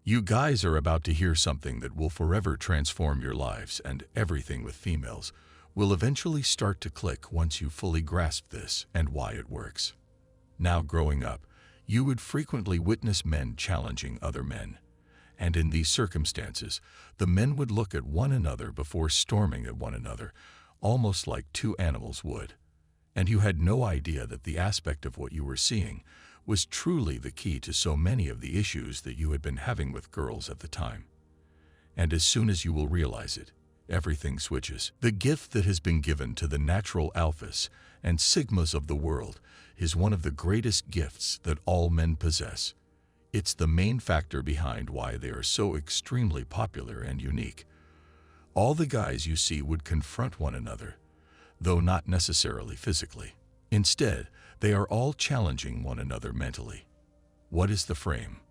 You guys are about to hear something that will forever transform your lives, and everything with females will eventually start to click once you fully grasp this and why it works. Now, growing up, you would frequently witness men challenging other men. And in these circumstances, the men would look at one another before storming at one another, almost like two animals would. And you had no idea that the aspect of what you were seeing was truly the key to so many of the issues that you had been having with girls at the time. And as soon as you will realize it, everything switches. The gift that has been given to the natural alphas and sigmas of the world is one of the greatest gifts that all men possess. It's the main factor behind why they are so extremely popular and unique. All the guys you see would confront one another, though not necessarily physically. Instead, they are all challenging one another mentally. What is the frame?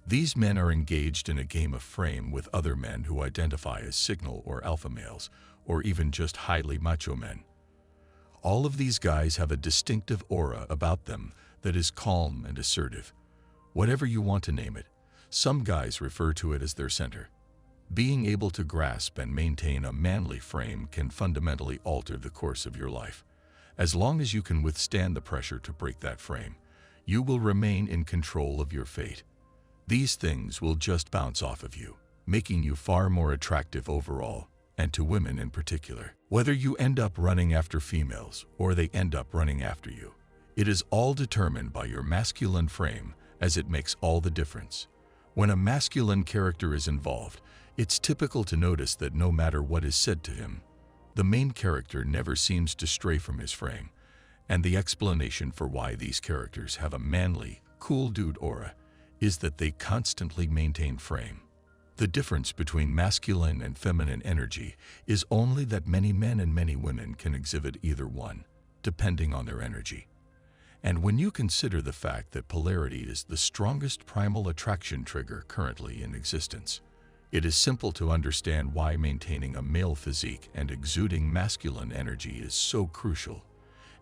These men are engaged in a game of frame with other men who identify as signal or alpha males, or even just highly macho men. All of these guys have a distinctive aura about them that is calm and assertive. Whatever you want to name it, some guys refer to it as their center. Being able to grasp and maintain a manly frame can fundamentally alter the course of your life. As long as you can withstand the pressure to break that frame, you will remain in control of your fate. These things will just bounce off of you, making you far more attractive overall, and to women in particular. Whether you end up running after females or they end up running after you, it is all determined by your masculine frame, as it makes all the difference. When a masculine character is involved, it's typical to notice that no matter what is said to him, the main character never seems to stray from his frame, and the explanation for why these characters have a manly, cool dude aura is that they constantly maintain frame. The difference between masculine and feminine energy is only that many men and many women can exhibit either one, depending on their energy. And when you consider the fact that polarity is the strongest primal attraction trigger currently in existence, it is simple to understand why maintaining a male physique and exuding masculine energy is so crucial.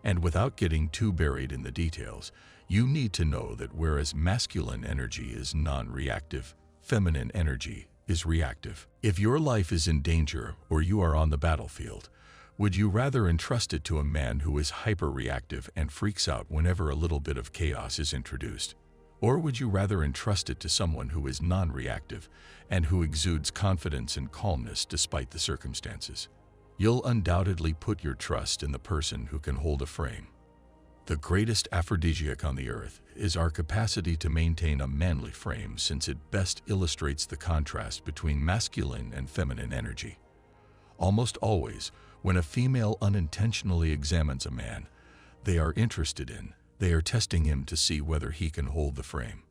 And without getting too buried in the details, you need to know that whereas masculine energy is non-reactive, feminine energy is reactive. If your life is in danger or you are on the battlefield, would you rather entrust it to a man who is hyper-reactive and freaks out whenever a little bit of chaos is introduced? Or would you rather entrust it to someone who is non-reactive and who exudes confidence and calmness despite the circumstances? You'll undoubtedly put your trust in the person who can hold a frame. The greatest aphrodisiac on the earth is our capacity to maintain a manly frame, since it best illustrates the contrast between masculine and feminine energy. Almost always, when a female unintentionally examines a man they are interested in, they are testing him to see whether he can hold the frame.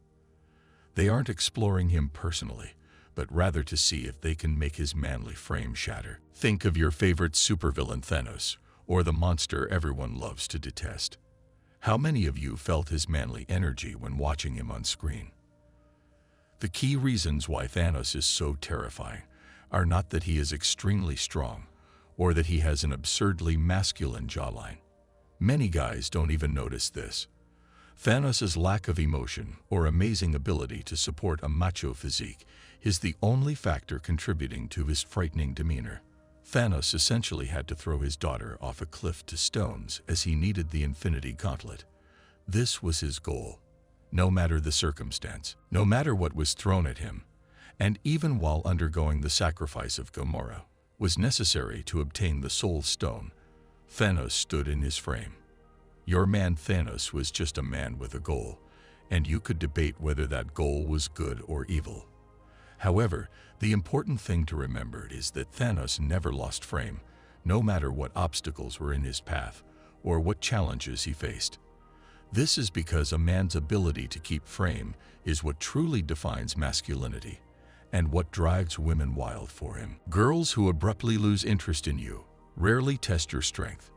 They aren't exploring him personally, but rather to see if they can make his manly frame shatter. Think of your favorite supervillain Thanos, or the monster everyone loves to detest. How many of you felt his manly energy when watching him on screen? The key reasons why Thanos is so terrifying are not that he is extremely strong, or that he has an absurdly masculine jawline. Many guys don't even notice this. Thanos' lack of emotion or amazing ability to support a macho physique is the only factor contributing to his frightening demeanor. Thanos essentially had to throw his daughter off a cliff to stones as he needed the Infinity Gauntlet. This was his goal, no matter the circumstance, no matter what was thrown at him, and even while undergoing the sacrifice of Gamora was necessary to obtain the Soul Stone, Thanos stood in his frame. Your man Thanos was just a man with a goal, and you could debate whether that goal was good or evil. However, the important thing to remember is that Thanos never lost frame, no matter what obstacles were in his path or what challenges he faced. This is because a man's ability to keep frame is what truly defines masculinity and what drives women wild for him. Girls who abruptly lose interest in you rarely test your strength.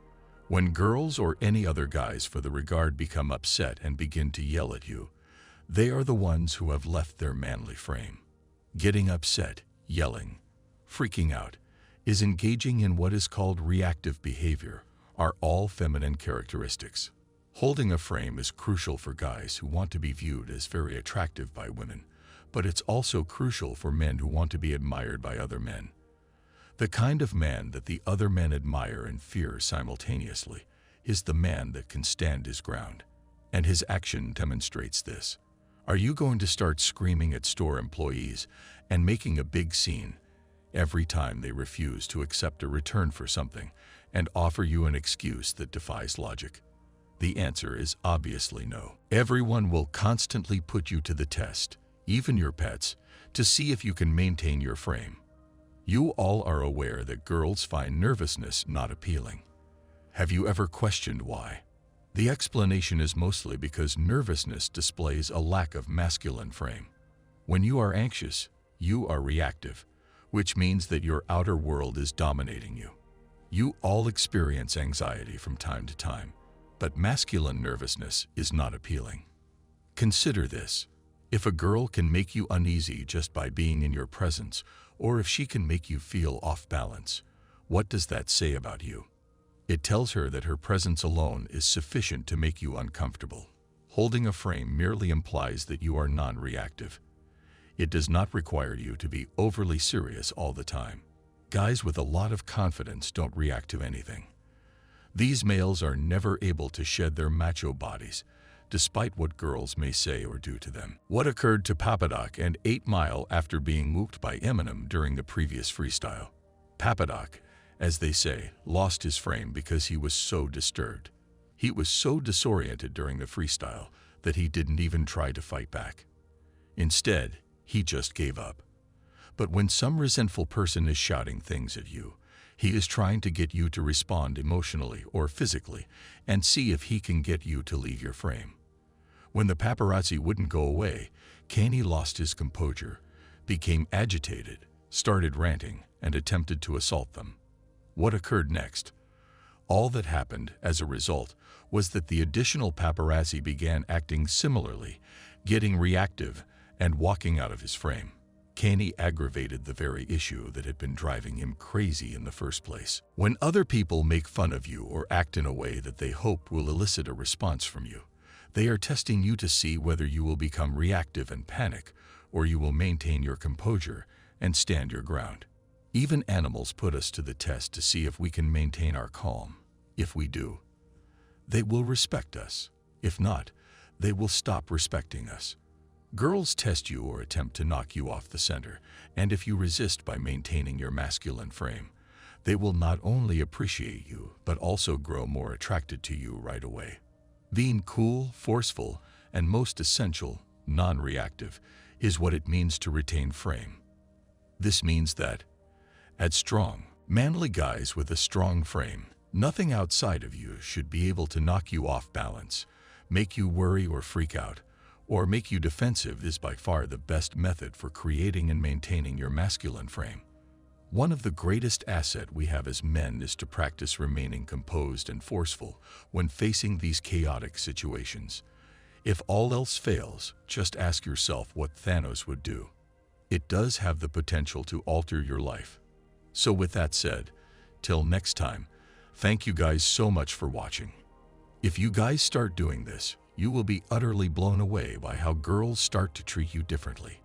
When girls or any other guys for the regard become upset and begin to yell at you, they are the ones who have left their manly frame. Getting upset, yelling, freaking out, is engaging in what is called reactive behavior, are all feminine characteristics. Holding a frame is crucial for guys who want to be viewed as very attractive by women, but it's also crucial for men who want to be admired by other men. The kind of man that the other men admire and fear simultaneously is the man that can stand his ground, and his action demonstrates this. Are you going to start screaming at store employees and making a big scene every time they refuse to accept a return for something and offer you an excuse that defies logic? The answer is obviously no. Everyone will constantly put you to the test, even your pets, to see if you can maintain your frame. You all are aware that girls find nervousness not appealing. Have you ever questioned why? The explanation is mostly because nervousness displays a lack of masculine frame. When you are anxious, you are reactive, which means that your outer world is dominating you. You all experience anxiety from time to time, but masculine nervousness is not appealing. Consider this. If a girl can make you uneasy just by being in your presence, or if she can make you feel off balance, what does that say about you? It tells her that her presence alone is sufficient to make you uncomfortable. Holding a frame merely implies that you are non-reactive. It does not require you to be overly serious all the time. Guys with a lot of confidence don't react to anything. These males are never able to shed their macho bodies, despite what girls may say or do to them. What occurred to Papadoc and 8 Mile after being moved by Eminem during the previous freestyle? Papadoc, as they say, lost his frame because he was so disturbed. He was so disoriented during the freestyle that he didn't even try to fight back. Instead, he just gave up. But when some resentful person is shouting things at you, he is trying to get you to respond emotionally or physically and see if he can get you to leave your frame. When the paparazzi wouldn't go away, Kanye lost his composure, became agitated, started ranting, and attempted to assault them. What occurred next? All that happened as a result was that the additional paparazzi began acting similarly, getting reactive, and walking out of his frame. Kanye aggravated the very issue that had been driving him crazy in the first place. When other people make fun of you or act in a way that they hope will elicit a response from you, they are testing you to see whether you will become reactive and panic, or you will maintain your composure and stand your ground. Even animals put us to the test to see if we can maintain our calm. If we do, they will respect us. If not, they will stop respecting us. Girls test you or attempt to knock you off the center, and if you resist by maintaining your masculine frame, they will not only appreciate you, but also grow more attracted to you right away. Being cool, forceful, and most essential, non-reactive, is what it means to retain frame. This means that, as strong, manly guys with a strong frame, nothing outside of you should be able to knock you off balance, make you worry or freak out, or make you defensive is by far the best method for creating and maintaining your masculine frame. One of the greatest assets we have as men is to practice remaining composed and forceful when facing these chaotic situations. If all else fails, just ask yourself what Thanos would do. It does have the potential to alter your life. So with that said, till next time, thank you guys so much for watching. If you guys start doing this, you will be utterly blown away by how girls start to treat you differently.